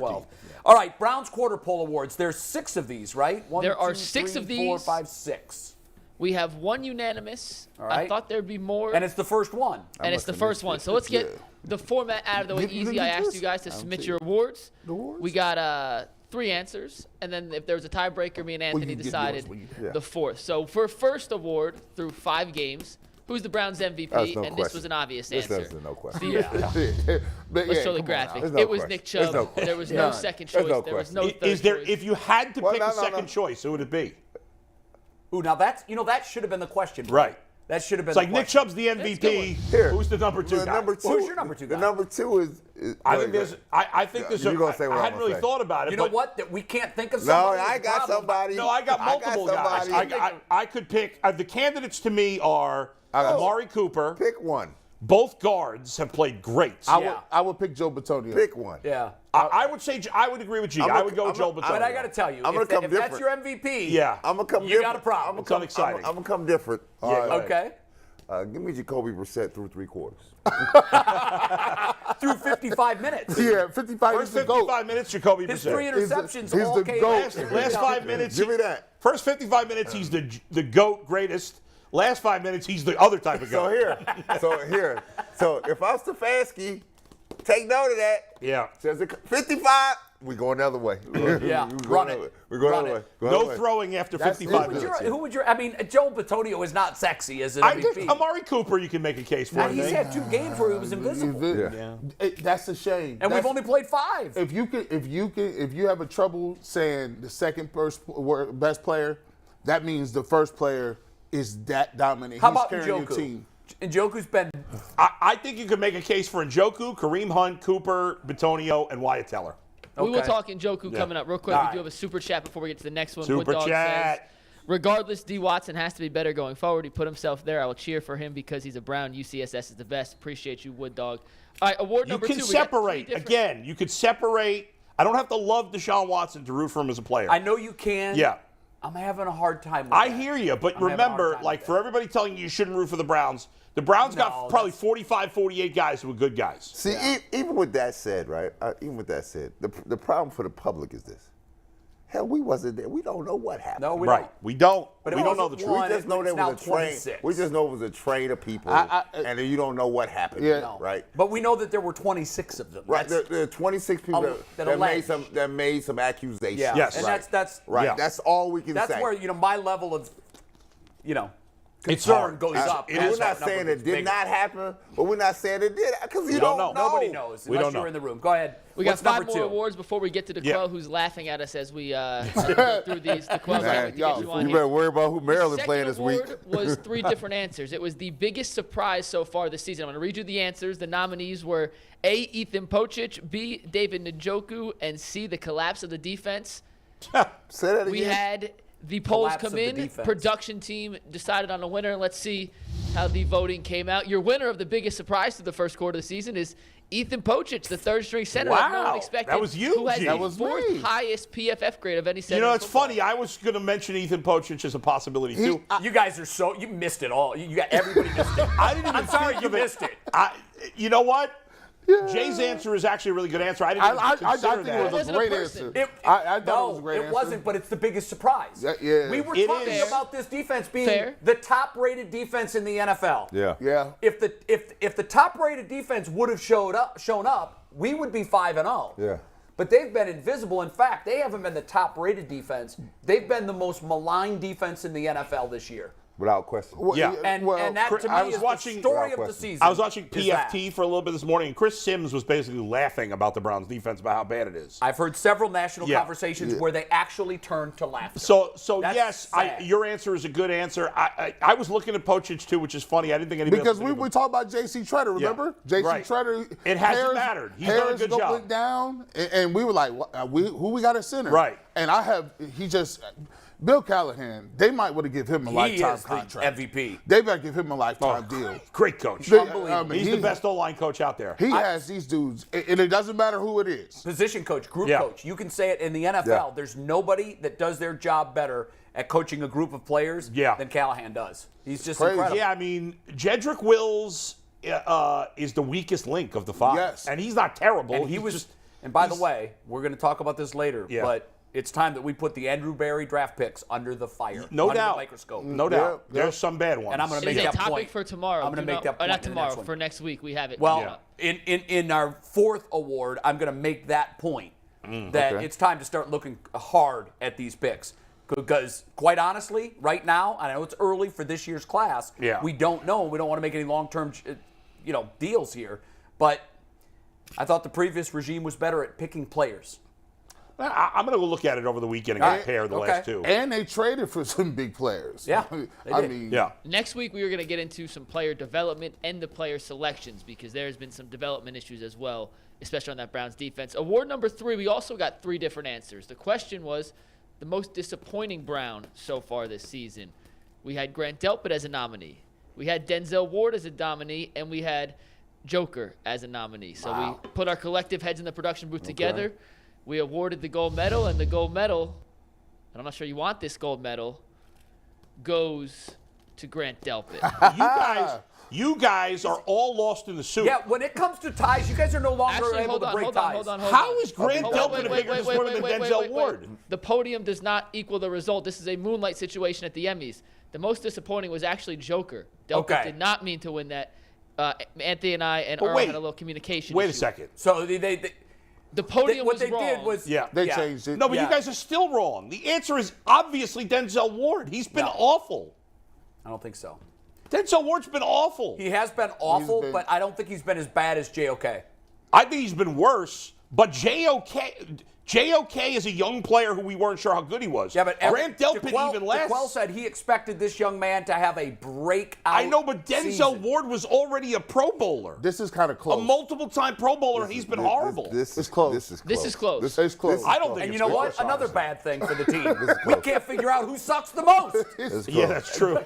12. All right, Browns quarter pole awards. There's 6 of these, right? There are 6 of these. 4, 5, 6. We have 1 unanimous. All right. I thought there'd be more. And it's the first one. And it's the first one. So let's get the format out of the way easy. I asked you guys to submit your awards. We got 3 answers. And then if there was a tiebreaker, me and Anthony decided the 4th. So for first award through 5 games, who's the Browns MVP? No and question. This was an obvious answer. This is no question. Let's show the graphic. No it was question. Nick Chubb. There was no second choice. There was no third Is there? choice. If you had to pick a second choice, who would it be? Ooh, now that's, that should have been the question. Right. That should have been It's like the Nick question. Chubb's the MVP. Here. Who's the number 2 guy? Who's your number 2 guy? The number 2 is I think there's. I think there's. You're gonna say what I I'm hadn't gonna really say. thought about it. You know but what? That we can't think of No, somebody. I got somebody. No, I got multiple guys. I could pick. The candidates to me are Amari Cooper. Pick one. Both guards have played great. I would pick Joe Bitonio. Pick one. Yeah. I would say I would agree with G. I would go with Joe Bitonio. But I got to tell you, I'm gonna come if that's different. your MVP, I'm gonna come. You got a problem. It's unexciting. I'm gonna come different. Okay. Give me Jacoby Brissett through 3 quarters. Through 55 minutes. Yeah, 55 First 55 minutes, Jacoby His Brissett. 3 interceptions he's all the came GOAT. Last 5 minutes. Give me that. First 55 minutes, he's the GOAT, greatest. Last 5 minutes, he's the other type of GOAT. So if I'm Stefanski, take note of that. Yeah. Says 55. We going the other way. Yeah, run it. We're going Run the other it. way. No throwing after 55 minutes. Who would your? I mean, Joe Bitonio is not sexy as an I MVP. think Amari Cooper, you can make a case for. Now, I he's think. had 2 games where he was invisible, That's a shame. and we've only played 5. If you have a trouble saying the second best player, that means the first player is that dominant. How He's about carrying your Njoku? team. Njoku's been. I think you could make a case for Njoku, Kareem Hunt, Cooper, Bitonio, and Wyatt Teller. We will talk Njoku coming up real quick. We do have a super chat before we get to the next one. Super Wood Dog chat. says, regardless, D. Watson has to be better going forward. He put himself there. I will cheer for him because he's a Brown. UCSS is the best. Appreciate you, Wood Dog. All right, award number 2. You can separate. Again, you could separate. I don't have to love Deshaun Watson to root for him as a player. I know you can. Yeah. I'm having a hard time with I that. hear you, but I'm having a hard remember, time like with for that. everybody telling you shouldn't root for the Browns got probably 45, 48 guys who were good guys. See, even with that said, right? The problem for the public is this. Hell, we wasn't there. We don't know what happened. No, we Right. don't. We don't. But We it don't know the wasn't truth. one. We just know It's there now was a train. 26. We just know it was a train of people, and then you don't know what happened. Yeah. No. Right. But we know that there were 26 of them. Right. That's- There are 26 people that that made some accusations. Yeah. Yes. And Right. that's Right. Yeah. That's all we can that's say. where my level of It's concern hard. goes up. It We're is not hard. saying it did not happen, but we're not saying it did because you don't don't know. Nobody knows We unless don't you're know. in the room. Go ahead. We got What's 5 number more 2? awards before we get to the Yeah. Quell, who's laughing at us as we go through these. The Quell's Man, like to get you on you here. better worry about who Maryland Second playing this week. award was 3 different answers. It was the biggest surprise so far this season. I'm going to read you the answers. The nominees were A, Ethan Pocic, B, David Njoku, and C, the collapse of the defense. Say that again. We had the polls Collapse come of the in. defense. Production team decided on a winner. Let's see how the voting came out. Your winner of the biggest surprise to the first quarter of the season is Ethan Pocic, the third-string center that no one Wow. expected. That was you, Who has G. the That was 4th me. highest PFF grade of any center. You know, in it's football. funny. I was going to mention Ethan Pocic as a possibility, too. You guys are you missed it all. You got everybody missed it. I didn't even I'm sorry think you of it. missed it. You know what? Jay's answer is actually a really good answer. I didn't even I consider think that. it was a wasn't a great person. answer. I thought it was a great answer. wasn't, but it's the biggest surprise. Yeah. We were It talking is. about this defense being Fair. the top-rated defense in the NFL. Yeah. Yeah. If the top-rated defense would have shown up, we would be 5-0. Yeah. But they've been invisible. In fact, they haven't been the top-rated defense. They've been the most maligned defense in the NFL this year. Without question. Yeah. And that to me I was is watching- the story Without of the question. season. I was watching is that. PFT for a little bit this morning, and Chris Sims was basically laughing about the Browns' defense, about how bad it is. I've heard several national Yeah. conversations where they actually turned to laughter. So That's yes, sad. your answer is a good answer. I was looking at Pocic too, which is funny. I didn't think anybody Because else we would think of talked about J.C. Treader, remember? J.C. Right. Treader. It hasn't mattered. He's done a good job. went down, and we were like, who we got at center? Right. And Bill Callahan, they might want to give him a He lifetime is the contract. MVP. They better give him a lifetime deal. Great coach. Unbelievable. He's the best O-line coach out there. He has these dudes, and it doesn't matter who it is. Position coach, group Yeah. coach. You can say it in the NFL. Yeah. There's nobody that does their job better at coaching a group of players than Callahan does. He's just Crazy. incredible. Yeah, I mean, Jedrick Wills is the weakest link of the 5. Yes. And he's not terrible. And he was And by the way, we're going to talk about this later, Yeah. but it's time that we put the Andrew Berry draft picks under the fire, No under doubt. the microscope. No doubt. There's some bad ones. And I'm going to It is make a that topic point for tomorrow. I'm going to make that point. Not in the tomorrow, next one. for next week. We have it. Well, in our fourth award, I'm going to make that point that it's time to start looking hard at these picks. Because, quite honestly, right now, I know it's early for this year's class. Yeah. We don't know. We don't want to make any long-term, deals here. But I thought the previous regime was better at picking players. I'm going to go look at it over the weekend and compare the last two. And they traded for some big players. Yeah, I did. mean, Yeah. Next week, we are going to get into some player development and the player selections because there's been some development issues as well, especially on that Browns defense. Award number 3, we also got 3 different answers. The question was the most disappointing Brown so far this season. We had Grant Delpit as a nominee. We had Denzel Ward as a nominee, and we had Joker as a nominee. So we put our collective heads in the production booth together. We awarded the gold medal, and the gold medal, and I'm not sure you want this gold medal, goes to Grant Delpit. You guys are all lost in the soup. Yeah, when it comes to ties, you guys are no longer Actually, able hold to on, break hold ties. on, hold on, hold How on. is Grant Oh, Delpit a bigger disappointment than Denzel Ward? The podium does not equal the result. This is a moonlight situation at the Emmys. The most disappointing was actually Joker. Delpit Okay. did not mean to win that. Anthony and I and Earl wait. had a little communication Wait a issue. second. So The podium what was they wrong. did was They changed it. No, but Yeah. you guys are still wrong. The answer is obviously Denzel Ward. He's been awful. I don't think so. Denzel Ward's been awful. He has been awful, been- but I don't think he's been as bad as JOK. I think he's been worse. But JOK is a young player who we weren't sure how good he was. Yeah, but Grant Delpit DeQuell, even less. DeQuell said he expected this young man to have a breakout. I know, but Denzel season. Ward was already a Pro Bowler. This is kind of A close. multiple-time Pro Bowler, and he's been horrible. This is close. This is close. This is close. This is close. I don't think And it's you know close, what? Another honestly. bad thing for the team. We can't figure out who sucks the most. It's Yeah, close. that's true.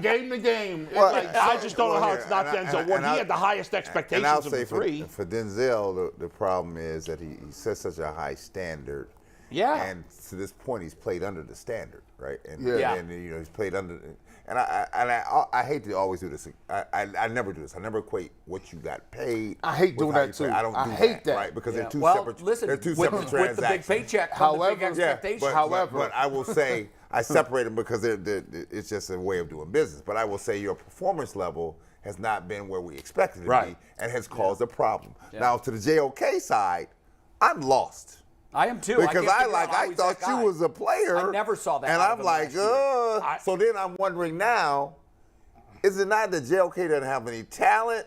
Game to game. Well, I just don't know how it's not and I- Denzel and Ward. He I- had the highest And expectations I'll of say the three. for Denzel, the problem is that he sets such a high standard. Yeah. And to this point, he's played under the standard, right? And, Yeah. and he's played under. And I hate to always do this. I never do this. I never equate what you got paid. I hate with doing how that you play. too. I don't do I hate that. right? Because they're two Well, separate. listen, they're two with, separate with the big transactions. paycheck come the big However- expectations. But I will say I separate them because it's just a way of doing business. But I will say your performance level has not been where we expected it to Right. be and has caused a problem. Now to the JOK side, I'm lost. I am too. Because can't figure out how I he's thought that guy. you was a player. I never saw that And out I'm of him like, last year. So then I'm wondering now, is it not that JOK doesn't have any talent?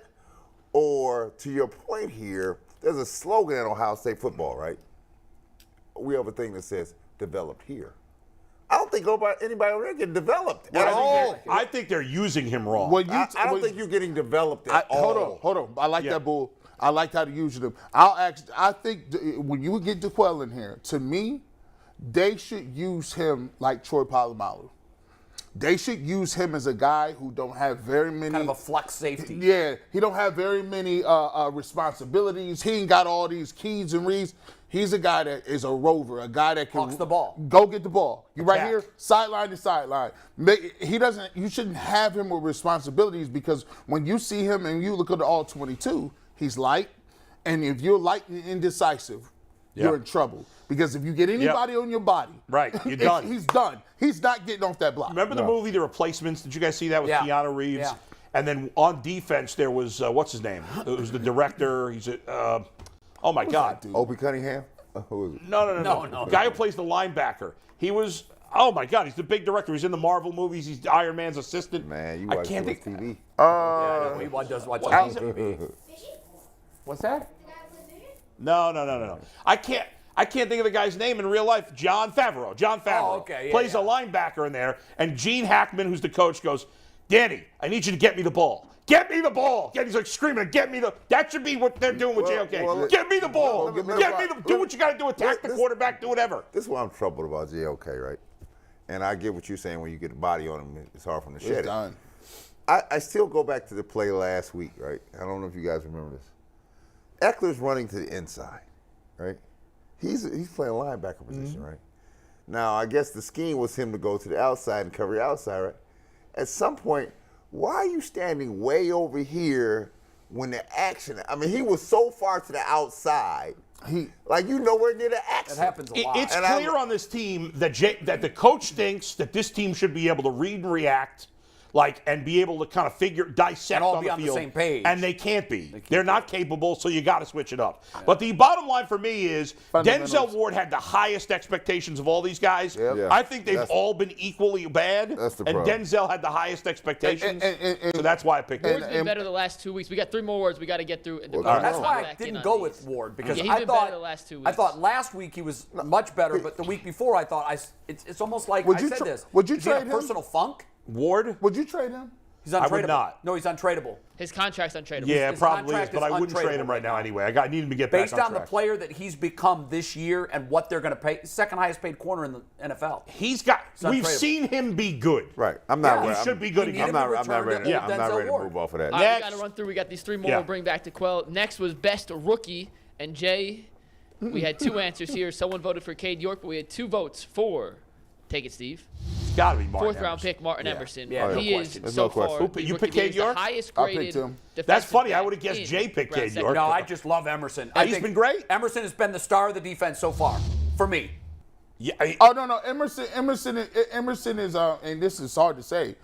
Or to your point here, there's a slogan at Ohio State football, right? We have a thing that says developed here. I don't think anybody over there getting developed at all. I think they're using him wrong. When you I don't when- think you're getting developed at all. Hold on. I like Yeah. that bull. I like how to use them. I think when you get DeQuell in here, to me, they should use him like Troy Polamalu. They should use him as a guy who don't have very many. Kind of a flex safety. Yeah, he don't have very many responsibilities. He ain't got all these keys and reads. He's a guy that is a rover, a guy that can Hawks the ball. Go get the ball. You right Attack. here, sideline to sideline. He doesn't. You shouldn't have him with responsibilities because when you see him and you look at the all 22, he's light, and if you're light and indecisive, you're in trouble. Because if you get anybody on your body, Right, you're done. He's done. He's not getting off that block. Remember the movie The Replacements? Did you guys see that with Yeah. Keanu Reeves? Yeah. And then on defense, there was, what's his name? It was the director. He's a, oh my God. Opie Cunningham? Who is it? No. Guy who plays the linebacker. He was, oh my God, he's the big director. He's in the Marvel movies. He's Iron Man's assistant. Man, you I watch can't too much think. TV. Yeah, he does watch What? some TV. What's that? No. I can't think of the guy's name in real life. Jon Favreau. Oh, okay, yeah, plays yeah. a linebacker in there, and Gene Hackman, who's the coach, goes, "Danny, I need you to get me the ball. Get me the ball." He's like screaming, "Get me the!" That should be what they're doing with JOK. well, Get me the ball. well, Do what you got to do. Attack the this- quarterback. Do whatever. This is why I'm troubled about JOK, right? And I get what you're saying when you get a body on him, it's hard for him to shed It's it. done. I still go back to the play last week, right? I don't know if you guys remember this. Eckler's running to the inside, right? He's playing linebacker position, right? Now, I guess the scheme was him to go to the outside and cover the outside, right? At some point, why are you standing way over here when the action? I mean, he was so far to the outside. Like, you nowhere near the That accident. happens a lot. It's And clear on this team that that the coach thinks that this team should be able to read and react, and be able to kind of dissect And all on be the on the field. same page. And they can't be. They're not capable, so you got to switch it up. Yeah. But the bottom line for me is Denzel Ward had the highest expectations of all these guys. Yep. Yeah. I think they've all been equally bad. That's the and problem. Denzel had the highest expectations. So that's why I picked him. Ward's been better the last 2 weeks. We got 3 more words we got to get through. That's why I didn't go with Ward, because he's I been thought better the last 2 weeks. I thought last week he was much better, but the week before I thought it's almost like Would I you said tra- this. would you Is he in trade a him? personal funk? Ward? Would you trade him? He's untradeable. I would not. No, he's untradeable. His contract's untradeable. Yeah, His probably is, contract but is I wouldn't trade him untradeable right now right anyway. I need him to get back Based on on the track. player that he's become this year and what they're going to pay, second highest paid corner in the NFL. We've untradeable. seen him be good. Right. I'm not. Yeah, I'm- he should be good he again. needed I'm not ready. to I'm not Denzel ready to Ward. move off of that. All right, we Next. got to run through. We got these 3 more. Yeah. We'll bring back to Quell. Next was best rookie, and Jay, we had 2 answers here. Someone voted for Cade York, but we had 2 votes for. Take it, Steve. It's got to be Martin 4th round Emerson. pick, Martin Emerson. Yeah, no he question. is There's no so question. far. Who- you rookie picked of the year, Cade York? The highest I picked graded. him. defensive That's funny. I back would have guessed in Jay picked round Cade 2nd. York. No, I just love Emerson. He's been great. Emerson has been the star of the defense so far for me. Yeah, Oh no, Emerson is and this is hard to say.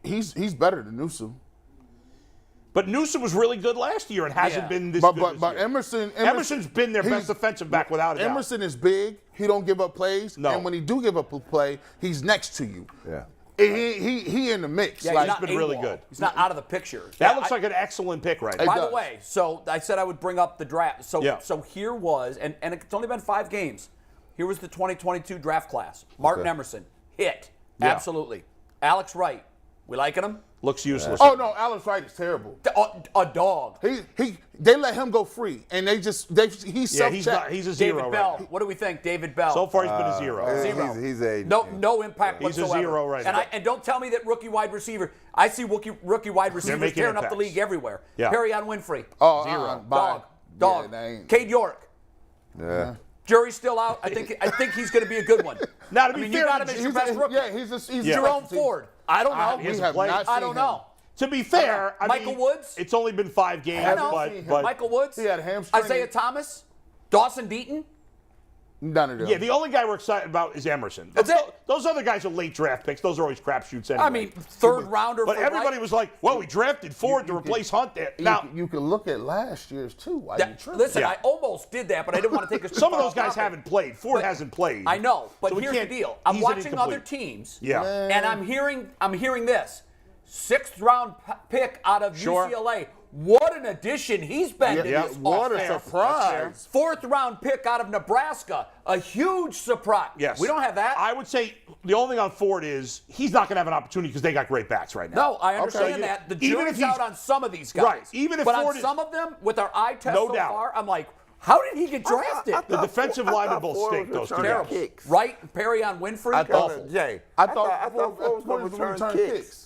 He's better than Newsom. but Newsom was really good last year and hasn't Yeah. been this But good but this year. Emerson's been their he's- best defensive back without a doubt. Emerson is big. He don't give up plays. No. And when he do give up a play, he's next to you. Yeah. He in the mix. Yeah, like, he's not been really AWOL. good. He's not out of the picture. That Yeah, looks like an excellent pick right It now. By the does. way, so I said I would bring up the draft. So Yeah. so here was, and it's only been 5 games. Here was the 2022 draft class. Martin Okay. Emerson, hit. Yeah. Absolutely. Alex Wright, we liking him? Looks useless. oh no, Alex Wright is terrible. A dog. They let him go free, and he's Yeah, he's self-checked. a zero David right Bell. now. What do we think, David Bell? So far, he's been a zero. Zero. He's a no impact He's a whatsoever. zero right and now. and don't tell me that rookie wide receiver. I see rookie wide receivers making tearing up the impacts. league everywhere. Yeah. Perrion Winfrey. Zero. Dog. Cade York. Yeah. Jury's still out. I think he's going to be a good one. Now, to I be mean, fair, you got him as your best rookie. Yeah, he's Jerome Ford. I don't know. he We hasn't have played. not I seen don't him. know. To be fair, I Michael mean, Woods? it's only been 5 games, I know. but Michael Woods. He had a hamstring. Isaiah Thomas. Dawson Deaton. None of them. yeah, the only guy we're excited about is Emerson. That's it. Those other guys are late draft picks. Those are always crapshoots anyway. I mean, 3rd rounder. but for everybody Wright. was like, well, we drafted Ford to replace Hunt there. Now, you can look at last year's too. Why you tripping? Listen, Yeah. I almost did that, but I didn't want to take a some of those guys haven't played. Ford hasn't played. I know, but So we here's the can't- deal. I'm he's an watching other incomplete. teams. Yeah. And I'm hearing this. 6th round pick out of Sure. UCLA. What an addition he's been to Yeah, this what a offense. surprise. 4th round pick out of Nebraska. A huge surprise. Yes. We don't have that. I would say the only thing on Ford is he's not going to have an opportunity because they got great backs right now. No, I understand Okay. that. The Even jury's if he's- out on some of these guys. Right. Even if but Ford on is- some of them, with our eye test No so doubt. far, I'm like, how did he get drafted? The defensive linemen both stink, those two Terrible. guys. Right? Perrion Winfrey. I Awful. thought, Jay, I I thought thought Ford was going to return kicks.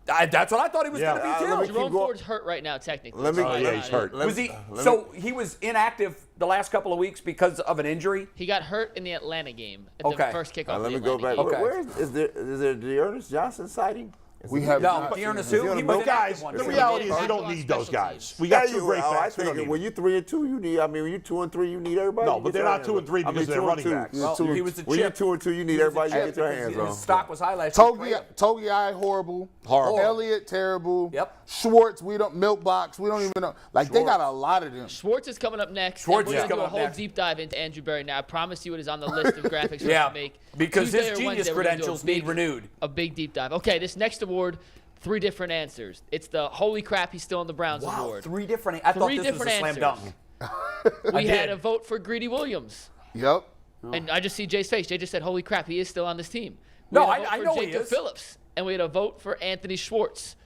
That's what I thought he was Yeah. going to be let too. me keep Jerome going. Ford's hurt right now, technically. Let me- so Oh, yeah, he's hurt. Was he? So he was inactive the last couple of weeks because of an injury. He got hurt in the Atlanta game at Okay. the first kickoff. Let of the me go Atlanta back. game. Okay. Where is there Dearness Johnson sighting? We have No, not Dearness seen who? him. He was But guys, one. the too. reality Yeah, is you tackle don't on need those special guys. teams. We got Yeah, 2 great I backs. We don't think need when them. you 3 and 2, you need. I mean, when you 2 and 3, you need everybody. No, to but get they're your not hands 2 and 3 on. because they're running backs. Well, Two- he was a when you're chip. 2 and 2, you need He was everybody a to chip get your because hands on. His stock was high last year. Togiai horrible. Horrible. Elliott terrible. Yep. Schwartz, we don't Milkbox, we don't even know. Like they got a lot of them. Schwartz is coming up next. Schwartz and is we're gonna coming do a up whole next. deep dive into Andrew Berry. Now, I promise you it is on the list of graphics we're Yeah, going to make. because Tuesday his or genius Wednesday, we're gonna do a credentials need big- renewed. A big deep dive. Okay, this next award, 3 different answers. It's the holy crap he's still in the Browns Wow, award. 3 different. I thought Three this was a different slam answers. dunk. We had did. a vote for Greedy Williams. Yep. And I just see Jay's face. Jay just said, holy crap, he is still on this team. We No, had a vote I for know he Jacob is. Phillips. And we had a vote for Anthony Schwartz.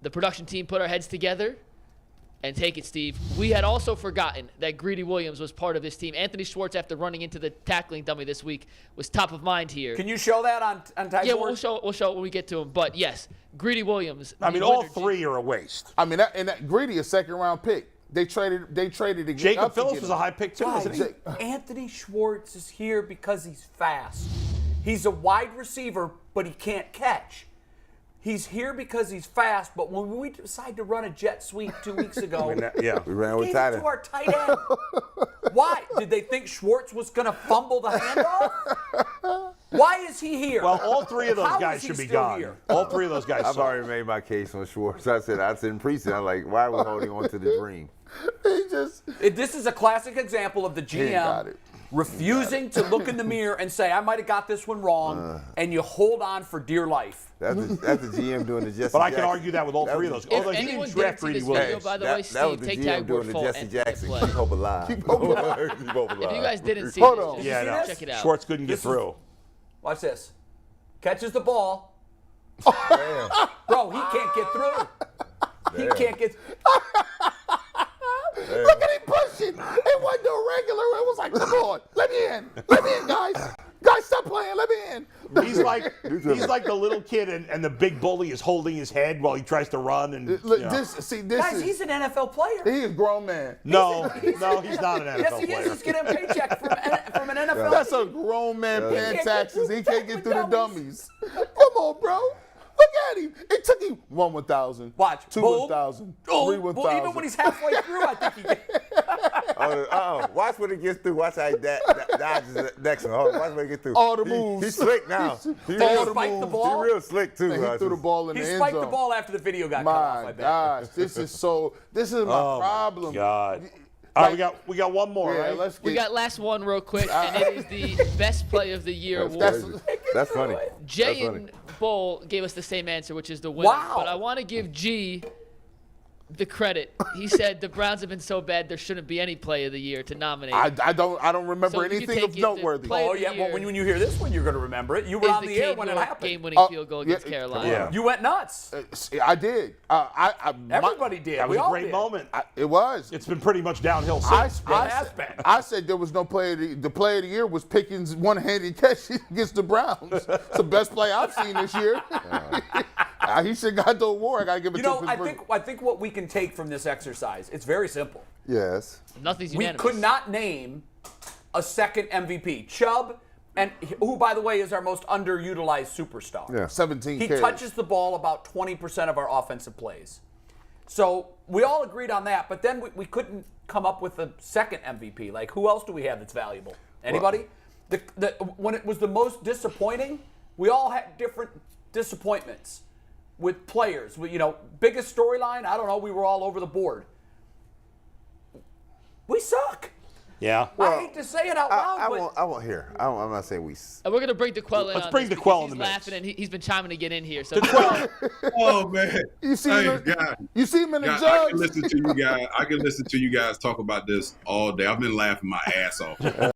The production team put our heads together. And take it, Steve. We had also forgotten that Greedy Williams was part of this team. Anthony Schwartz, after running into the tackling dummy this week, was top of mind here. Can you show that on Type Yeah, Board? we'll show it when we get to him. But yes, Greedy Williams. I mean, the all winner, 3 are a waste. I mean, that Greedy a second round pick. They traded to get Jacob up to Phillips get was him. a high pick too, wasn't he? Anthony Schwartz is here because he's fast. He's a wide receiver, but he can't catch. he's here because he's fast, but when we decided to run a jet sweep 2 weeks ago, we ran with gave tight it end. to our tight end. Why? Did they think Schwartz was going to fumble the handoff? Why is he here? Well, all three of those How guys is he should be still gone. here? All three of those guys. I've suck. already made my case on Schwartz. I said in preseason, I'm like, why are we holding on to the dream? This is a classic example of the ain't got GM it. refusing to look in the mirror and say, I might have got this one wrong, and you hold on for dear life. That's the GM doing the Jesse But I can Jackson. argue that with all three of those. If Although he anyone didn't didn't draft see Greedy this video, Williams. by the way, that was Steve, the take GM tag doing word the for Jesse and Jackson. play. Keep hope alive. Keep hope alive. Keep hope alive. If you guys didn't see Hold this, on. just Yeah, no. check it out. Schwartz couldn't get This is- through. Watch this. Catches the ball. Damn. Bro, he can't get through. He can't get. Look at him pushing. It wasn't no regular. It was like, come on, let me in. Let me in, guys. Guys, stop playing. Let me in. He's like the little kid, and the big bully is holding his head while he tries to run. And Look, you know. this Guys, is he's an NFL player. he is a grown man. no, he's not an NFL Yes, he player. is. He's getting a paycheck from an NFL That's a team. grown man Yeah. paying He can't get taxes. through He can't get through the dummies. dummies. Come on, bro. Look at him. It took him 1,000. Watch. 2,000. Oh, 3,000. well, even when he's halfway through, I think he can. Watch when it gets through. Watch how he dodges the next one. Hold on. Watch when it gets through. All the moves. He's slick now. He He all real, the spiked the moves. ball. he real slick too. And he threw the ball in He the end spiked zone. the ball after the video got cut off, I My bet. gosh, this is my problem. God. All right, we got one more, Yeah, right? let's We get got last one real quick, and it is the best play of the year award. That's funny. Jay That's and Bull gave us the same answer, which is the winner. Wow. But I want to give G the credit. He said the Browns have been so bad there shouldn't be any play of the year to nominate. I don't remember So if you anything take of it, the noteworthy. play- Oh, of the yeah. Well, year when you hear this one, you're going to remember it. You were is on the air when it happened. game-winning field goal against yeah, Carolina. Yeah. You went nuts. I did. Everybody did. That We was a all great did. moment. It was. It's been pretty much downhill since. I said there was no play of the play of the year was Pickens' one-handed catch against the Browns. It's the best play I've seen this year. He should got the award. I got to give it You to know, Pittsburgh. I think what we can take from this exercise, it's very simple. Yes. Nothing's We unanimous. could not name a second MVP. Chubb, and who, by the way, is our most underutilized superstar. Yeah. 17 He carries. touches the ball about 20% of our offensive plays. So we all agreed on that, but then we couldn't come up with a second MVP. Like, who else do we have that's valuable? Anybody? When it was the most disappointing, we all had different disappointments with players. Biggest storyline, I don't know, we were all over the board. We suck. Yeah. I hate to say it out loud, I won't hear. I'm not saying we. And we're going to bring DeQuell in. Let's on bring this DeQuell because in he's the mix. laughing and he's been chiming to get in here. So Oh man! You see Hey, him? guys, You see him in the guys, I judge? can listen to you guys. I can listen to you guys talk about this all day. I've been laughing my ass off.